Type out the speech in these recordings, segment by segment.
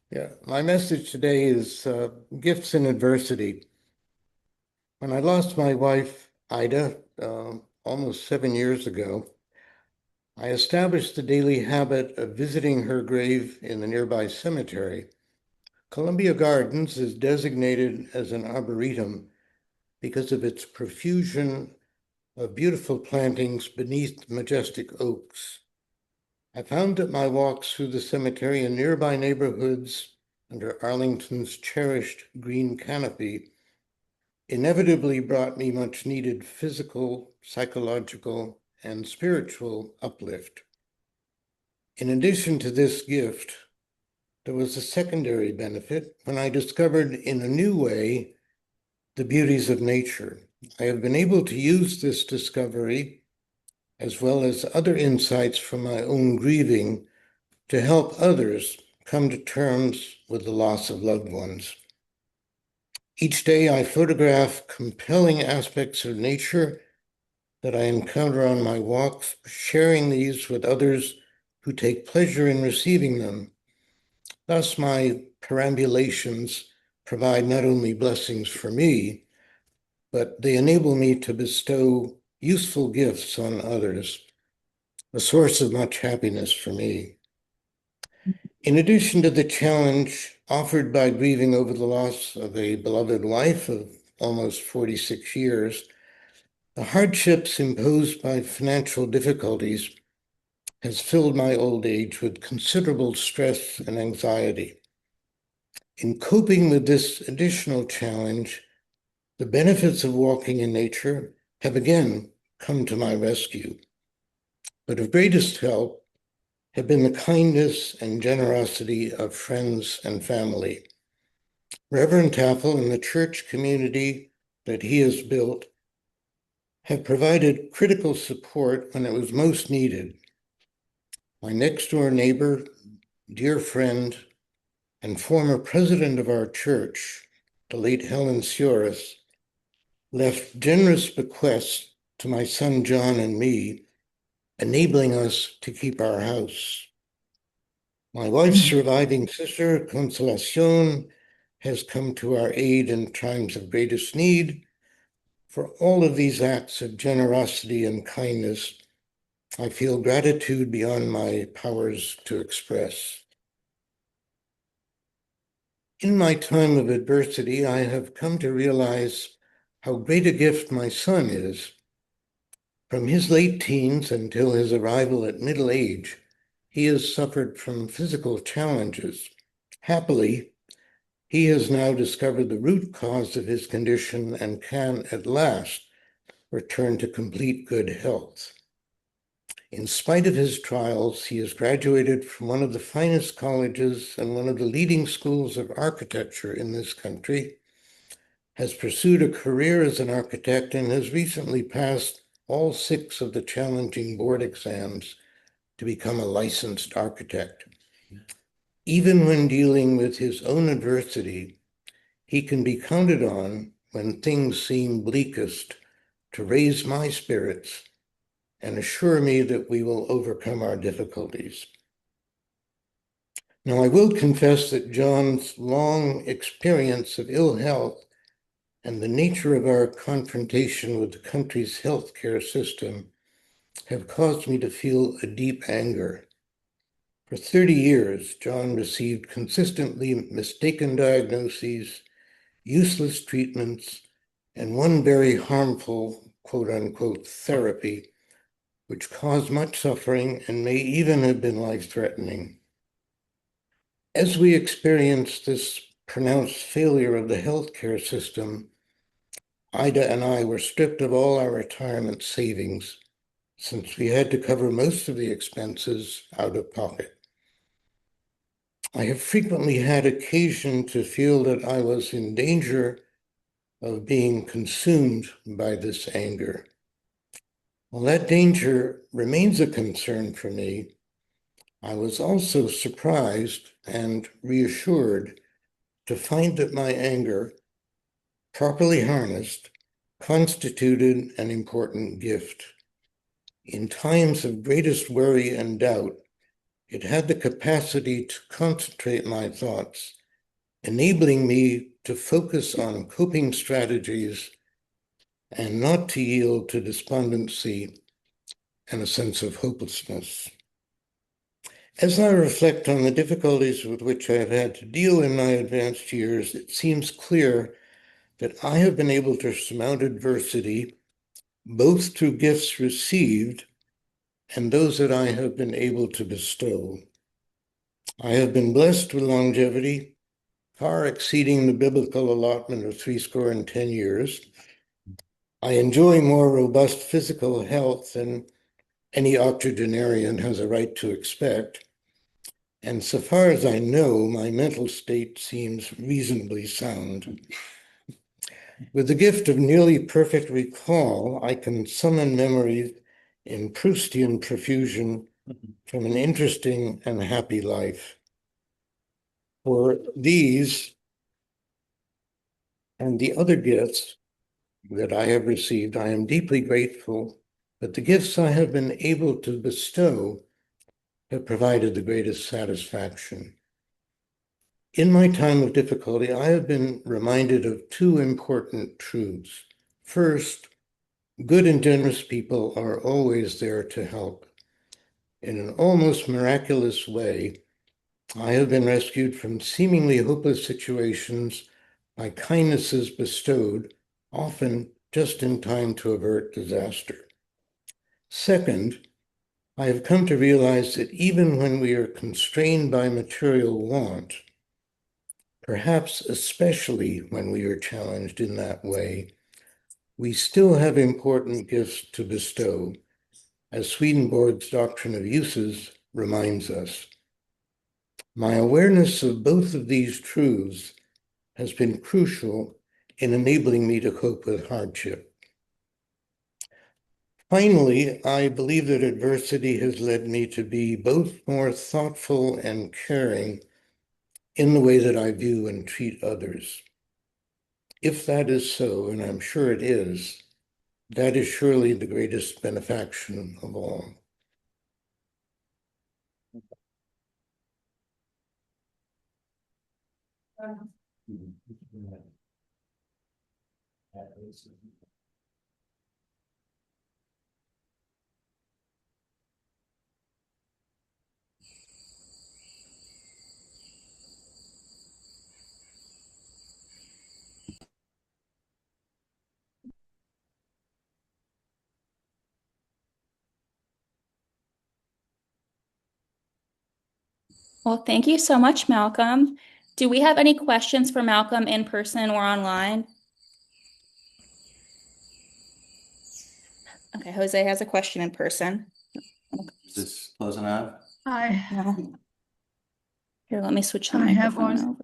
Yeah, my message today is gifts in adversity. When I lost my wife, Ida, almost 7 years ago, I established the daily habit of visiting her grave in the nearby cemetery. Columbia Gardens is designated as an arboretum because of its profusion of beautiful plantings beneath majestic oaks. I found that my walks through the cemetery and nearby neighborhoods under Arlington's cherished green canopy inevitably brought me much needed physical, psychological, and spiritual uplift. In addition to this gift, there was a secondary benefit when I discovered in a new way the beauties of nature. I have been able to use this discovery, as well as other insights from my own grieving, to help others come to terms with the loss of loved ones. Each day I photograph compelling aspects of nature that I encounter on my walks, sharing these with others who take pleasure in receiving them. Thus, my perambulations provide not only blessings for me, but they enable me to bestow useful gifts on others, a source of much happiness for me. In addition to the challenge offered by grieving over the loss of a beloved wife of almost 46 years, the hardships imposed by financial difficulties has filled my old age with considerable stress and anxiety. In coping with this additional challenge, the benefits of walking in nature have again come to my rescue. But of greatest help have been the kindness and generosity of friends and family. Reverend Taffel and the church community that he has built have provided critical support when it was most needed. My next-door neighbor, dear friend, and former president of our church, the late Helen Sioris, left generous bequests to my son John and me, enabling us to keep our house. My wife's surviving sister, Consolacion, has come to our aid in times of greatest need. For all of these acts of generosity and kindness, I feel gratitude beyond my powers to express. In my time of adversity, I have come to realize how great a gift my son is. From his late teens until his arrival at middle age, he has suffered from physical challenges. Happily, he has now discovered the root cause of his condition and can, at last, return to complete good health. In spite of his trials, he has graduated from one of the finest colleges and one of the leading schools of architecture in this country, has pursued a career as an architect, and has recently passed all 6 of the challenging board exams to become a licensed architect. Even when dealing with his own adversity, he can be counted on when things seem bleakest to raise my spirits and assure me that we will overcome our difficulties. Now, I will confess that John's long experience of ill health and the nature of our confrontation with the country's healthcare system have caused me to feel a deep anger. For 30 years, John received consistently mistaken diagnoses, useless treatments, and one very harmful, quote unquote, therapy, which caused much suffering and may even have been life-threatening. As we experienced this pronounced failure of the healthcare system, Ida and I were stripped of all our retirement savings since we had to cover most of the expenses out of pocket. I have frequently had occasion to feel that I was in danger of being consumed by this anger. While that danger remains a concern for me, I was also surprised and reassured to find that my anger, properly harnessed, constituted an important gift. In times of greatest worry and doubt, It had the capacity to concentrate my thoughts, enabling me to focus on coping strategies and not to yield to despondency and a sense of hopelessness. As I reflect on the difficulties with which I have had to deal in my advanced years, it seems clear that I have been able to surmount adversity both through gifts received and those that I have been able to bestow. I have been blessed with longevity, far exceeding the biblical allotment of 70 years. I enjoy more robust physical health than any octogenarian has a right to expect. And so far as I know, my mental state seems reasonably sound. With the gift of nearly perfect recall, I can summon memories in Proustian profusion from an interesting and happy life. For these and the other gifts that I have received, I am deeply grateful, but the gifts I have been able to bestow have provided the greatest satisfaction. In my time of difficulty, I have been reminded of two important truths. First, good and generous people are always there to help. In an almost miraculous way, I have been rescued from seemingly hopeless situations by kindnesses bestowed, often just in time to avert disaster. Second, I have come to realize that even when we are constrained by material want, perhaps especially when we are challenged in that way, we still have important gifts to bestow, as Swedenborg's doctrine of uses reminds us. My awareness of both of these truths has been crucial in enabling me to cope with hardship. Finally, I believe that adversity has led me to be both more thoughtful and caring in the way that I view and treat others. If that is so, and I'm sure it is, that is surely the greatest benefaction of all. Well, thank you so much, Malcolm. Do we have any questions for Malcolm in person or online? Okay, Jose has a question in person. Is this close enough? No. Here, let me switch the I have microphone one.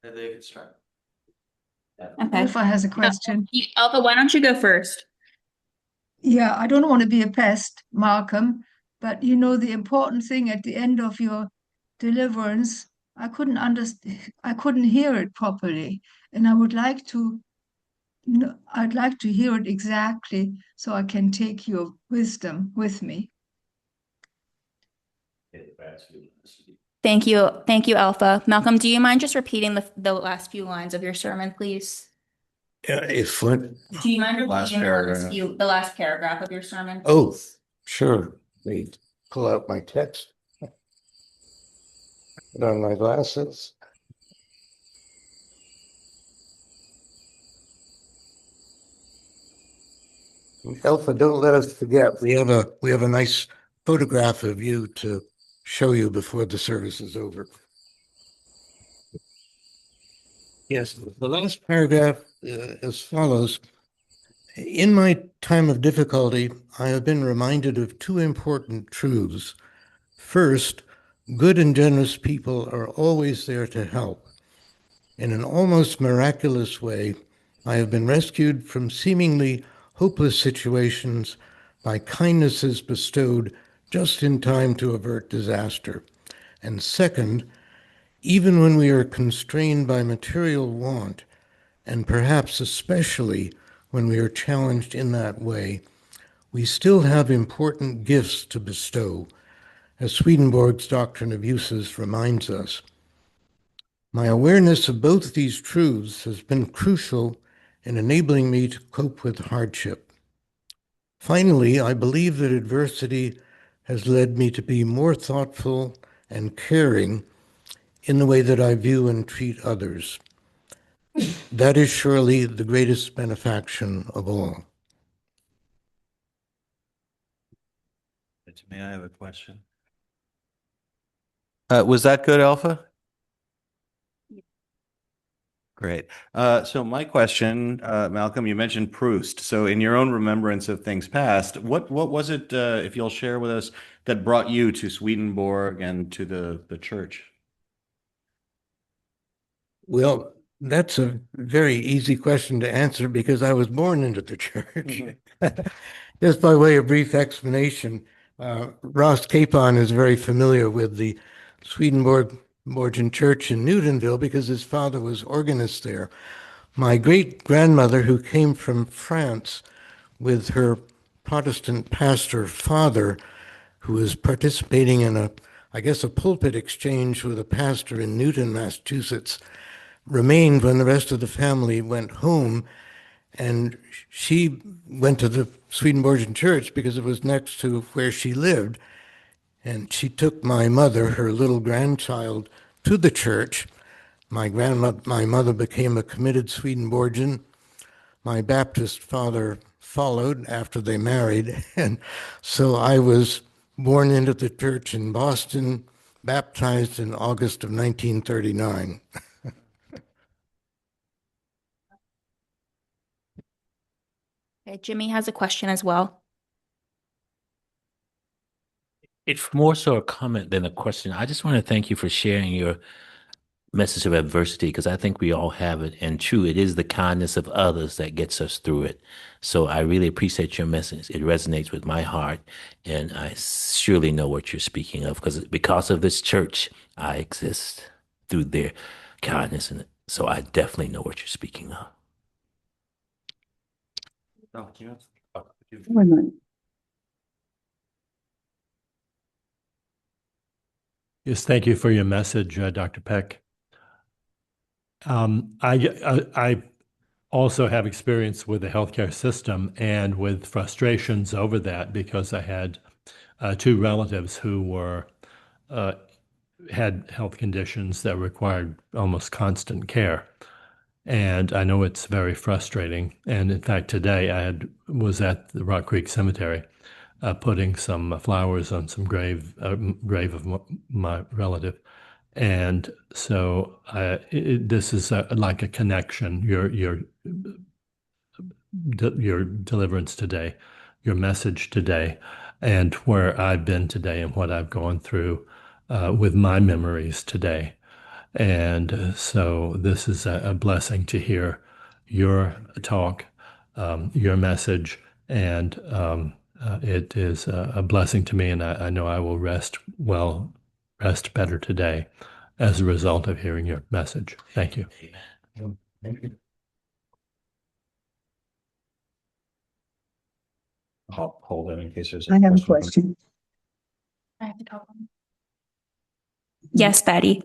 over. They can start. Okay. Alpha has a question. Alpha, why don't you go first? Yeah, I don't want to be a pest, Malcolm, but you know the important thing at the end of your deliverance, I couldn't understand, I couldn't hear it properly, and I would like to I'd like to hear it exactly so I can take your wisdom with me. Thank you, Alpha. Malcolm, do you mind just repeating the last few lines of your sermon, please? If what? Do you mind Last repeating paragraph. the last paragraph of your sermon, Oh, please? sure. Let me pull out my text. Put on my glasses. Alpha, don't let us forget, we have a nice photograph of you to show you before the service is over. Yes, the last paragraph as follows. In my time of difficulty, I have been reminded of two important truths. First, good and generous people are always there to help. In an almost miraculous way, I have been rescued from seemingly hopeless situations by kindnesses bestowed just in time to avert disaster. And second, even when we are constrained by material want, and perhaps especially when we are challenged in that way, we still have important gifts to bestow, as Swedenborg's doctrine of uses reminds us. My awareness of both these truths has been crucial in enabling me to cope with hardship. Finally, I believe that adversity has led me to be more thoughtful and caring in the way that I view and treat others. That is surely the greatest benefaction of all. May I have a question? Was that good, Alpha? Great. So my question, Malcolm, you mentioned Proust. So in your own remembrance of things past, what was it, if you'll share with us, that brought you to Swedenborg and to the church? Well, that's a very easy question to answer because I was born into the church. Just by way of brief explanation, Ross Capon is very familiar with the Swedenborgian Church in Newtonville because his father was organist there. My great-grandmother, who came from France with her Protestant pastor father, who was participating in I guess, a pulpit exchange with a pastor in Newton, Massachusetts, remained when the rest of the family went home, and she went to the Swedenborgian Church because it was next to where she lived. And she took my mother, her little grandchild, to the church. My mother became a committed Swedenborgian. My Baptist father followed after they married. And so I was born into the church in Boston, baptized in August of 1939. Okay, Jimmy has a question as well. It's more so a comment than a question. I just want to thank you for sharing your message of adversity because I think we all have it. And true, it is the kindness of others that gets us through it. So I really appreciate your message. It resonates with my heart. And I surely know what you're speaking of because of this church, I exist through their kindness. And so I definitely know what you're speaking of. Oh, yes. Wait a minute. Yes, thank you for your message, Dr. Peck. I also have experience with the healthcare system and with frustrations over that because I had two relatives who had health conditions that required almost constant care. And I know it's very frustrating. And in fact, today I was at the Rock Creek Cemetery putting some flowers on some grave of my relative. And so this is like a connection, your deliverance today, your message today, and where I've been today and what I've gone through with my memories today. And so this is a blessing to hear your talk, your message, and it is a blessing to me. And I know I will rest better today as a result of hearing your message. Thank you. Thank you. I'll hold it in case there's I have a question. I have to talk on. Yes, Betty.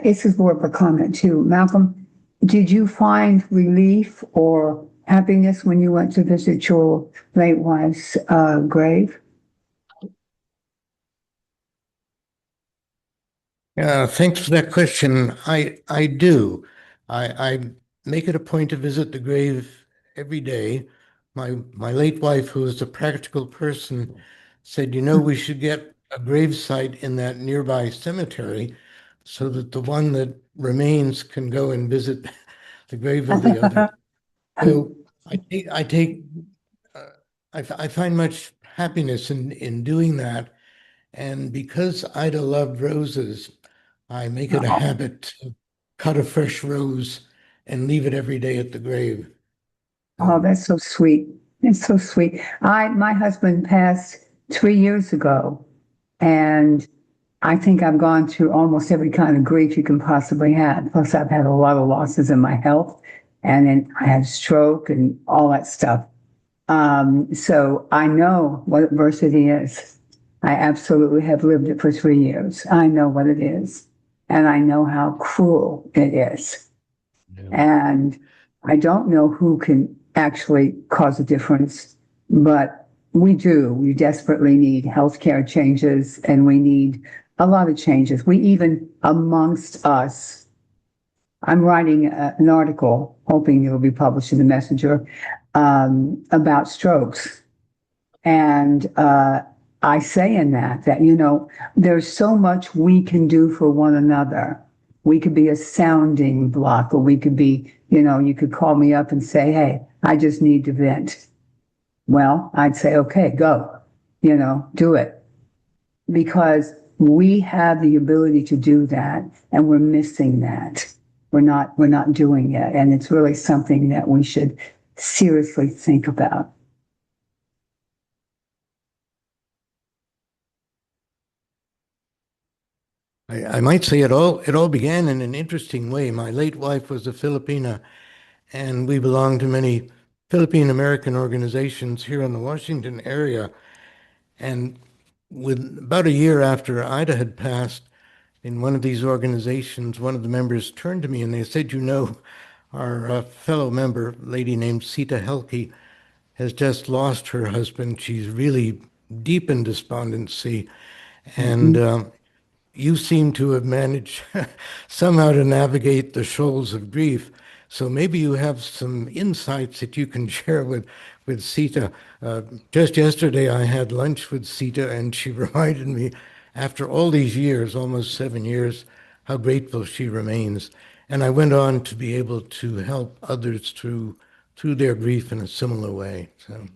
This is more of a comment too. Malcolm, did you find relief or happiness when you went to visit your late wife's grave? Thanks for that question. I do. I make it a point to visit the grave every day. My late wife, who was a practical person, said, we should get a grave site in that nearby cemetery so that the one that remains can go and visit the grave of the other. So I find much happiness in doing that. And because Ida loved roses, I make it a habit to cut a fresh rose and leave it every day at the grave. Oh, that's so sweet. It's so sweet. My husband passed 3 years ago, and I think I've gone through almost every kind of grief you can possibly have. Plus, I've had a lot of losses in my health, and then I had a stroke and all that stuff. So I know what adversity is. I absolutely have lived it for 3 years. I know what it is, and I know how cruel it is. Yeah. And I don't know who can actually cause a difference, but we do. We desperately need healthcare changes, and we need a lot of changes. We even amongst us, I'm writing an article, hoping it'll be published in the Messenger, about strokes. And I say in that, you know, there's so much we can do for one another. We could be a sounding block, or we could be, you know, you could call me up and say, hey, I just need to vent. Well, I'd say, okay, go, you know, do it. Because we have the ability to do that, and we're missing that. We're not doing it. And it's really something that we should seriously think about. I might say it all began in an interesting way. My late wife was a Filipina, and we belonged to many Philippine American organizations here in the Washington area. And with about a year after Ida had passed, in one of these organizations, one of the members turned to me and they said, you know, our fellow member, a lady named Sita Helke, has just lost her husband. She's really deep in despondency. And you seem to have managed somehow to navigate the shoals of grief. So maybe you have some insights that you can share with Sita. Just yesterday, I had lunch with Sita, and she reminded me, after all these years, almost 7 years, how grateful she remains. And I went on to be able to help others through their grief in a similar way. So.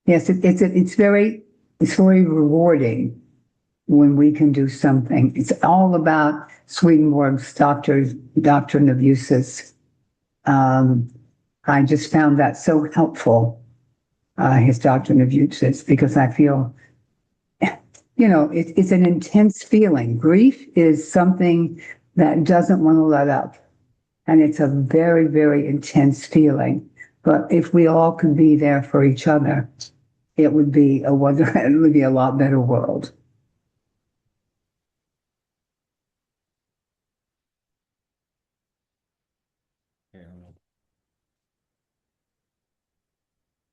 Yes, it's very rewarding when we can do something. It's all about Swedenborg's doctrine of uses. I just found that so helpful, his doctrine of uses, because I feel, you know, it's an intense feeling. Grief is something that doesn't want to let up. And it's a very, very intense feeling. But if we all could be there for each other, it would be it would be a lot better world.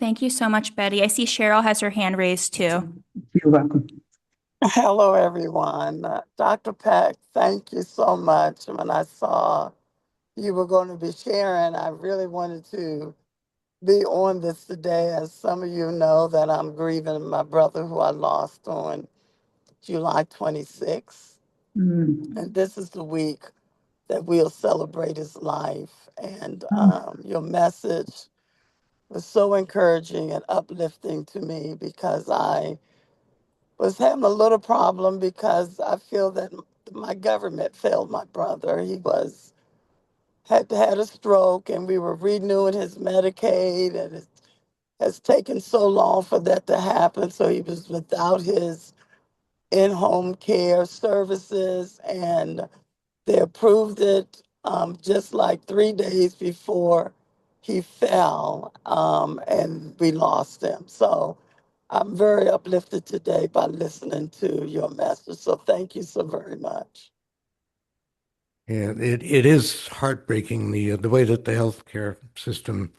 Thank you so much, Betty. I see Cheryl has her hand raised too. You're welcome. Hello, everyone. Dr. Peck, thank you so much. When I saw you were going to be sharing, I really wanted to be on this today. As some of you know, that I'm grieving my brother who I lost on July 26th. And this is the week that we'll celebrate his life. And your message was so encouraging and uplifting to me, because I was having a little problem, because I feel that my government failed my brother. He had a stroke, and we were renewing his Medicaid, and it has taken so long for that to happen. So he was without his in-home care services, and they approved it just like 3 days before he fell, and we lost him. So I'm very uplifted today by listening to your message. So thank you so very much. Yeah, it is heartbreaking, the way that the healthcare system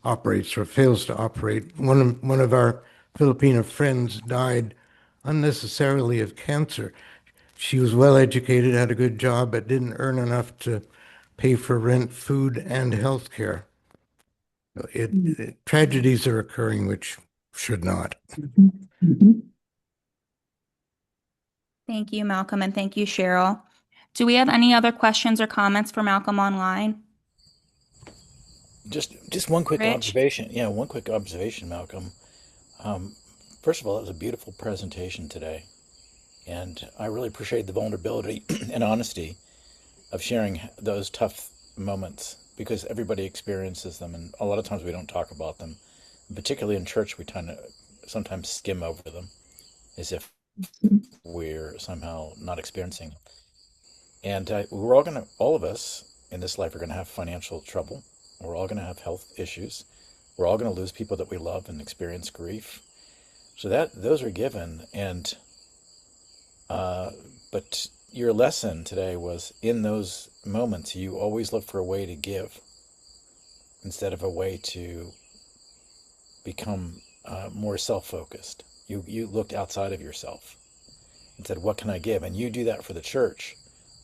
operates or fails to operate. One of our Filipino friends died unnecessarily of cancer. She was well educated, had a good job, but didn't earn enough to pay for rent, food, and health care. Tragedies are occurring which should not. Thank you, Malcolm, and thank you, Cheryl. Do we have any other questions or comments for Malcolm online? Just one quick Rich? observation. Yeah, one quick observation, Malcolm. First of all, it was a beautiful presentation today, and I really appreciate the vulnerability and honesty of sharing those tough moments, because everybody experiences them, and a lot of times we don't talk about them. And particularly in church, we tend to sometimes skim over them as if we're somehow not experiencing them. And we're all of us in this life are going to have financial trouble. We're all going to have health issues. We're all going to lose people that we love and experience grief. So those are given, and but your lesson today was in those moments you always look for a way to give instead of a way to become more self-focused. You looked outside of yourself and said, "What can I give?" And you do that for the church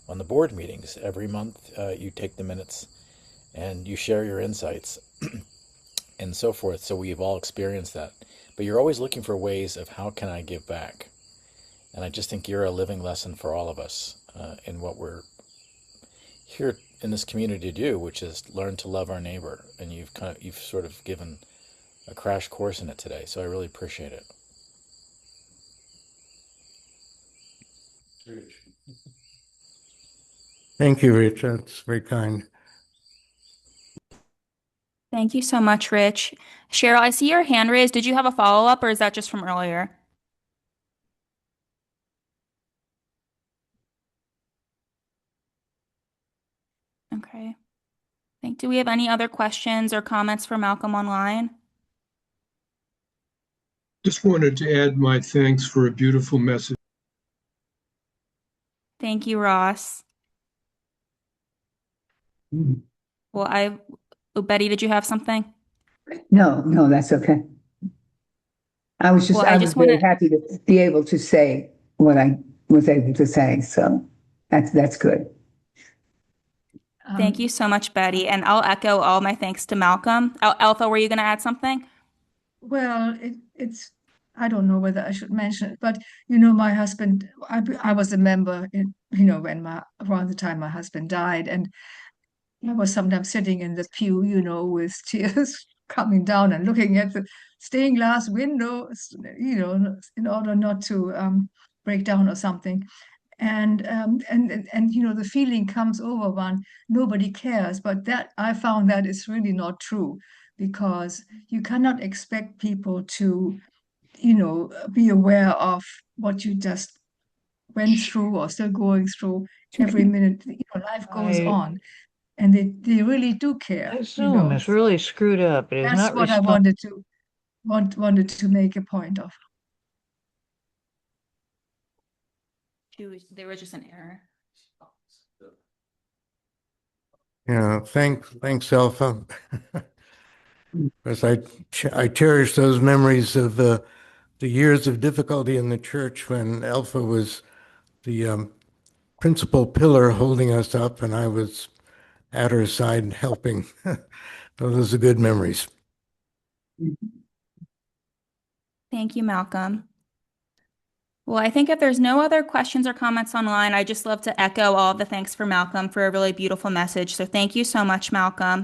on the board meetings every month. You take the minutes and you share your insights and so forth. So we've all experienced that. But you're always looking for ways of how can I give back. And I just think you're a living lesson for all of us in what we're here in this community to do, which is learn to love our neighbor. And you've sort of given a crash course in it today. So I really appreciate it. Thank you, Rich. That's very kind. Thank you so much, Rich. Cheryl, I see your hand raised. Did you have a follow-up or is that just from earlier? Okay. Do we have any other questions or comments for Malcolm online? Just wanted to add my thanks for a beautiful message. Thank you, Ross. Well, Betty, did you have something? No, that's okay. I was Well, I was just very want to happy to be able to say what I was able to say. So that's good. thank you so much, Betty. And I'll echo all my thanks to Malcolm. Alpha, were you going to add something? Well, it's, I don't know whether I should mention it, but you know, my husband, I was a member when around the time my husband died, and I was sometimes sitting in the pew, with tears coming down and looking at the stained glass window, in order not to break down or something. And the feeling comes over one, nobody cares, but that I found that is really not true, because you cannot expect people to be aware of what you just went through or still going through every minute. Life goes on, and they really do care. That Zoom is really screwed up. It is That's not what I responding. wanted to make a point of. There was just an error. Yeah, thanks, Alpha. Because I cherish those memories of the years of difficulty in the church when Alpha was the principal pillar holding us up, and I was at her side helping. Those are good memories. Thank you, Malcolm. Well, I think if there's no other questions or comments online, I just love to echo all of the thanks for Malcolm for a really beautiful message. So thank you so much, Malcolm.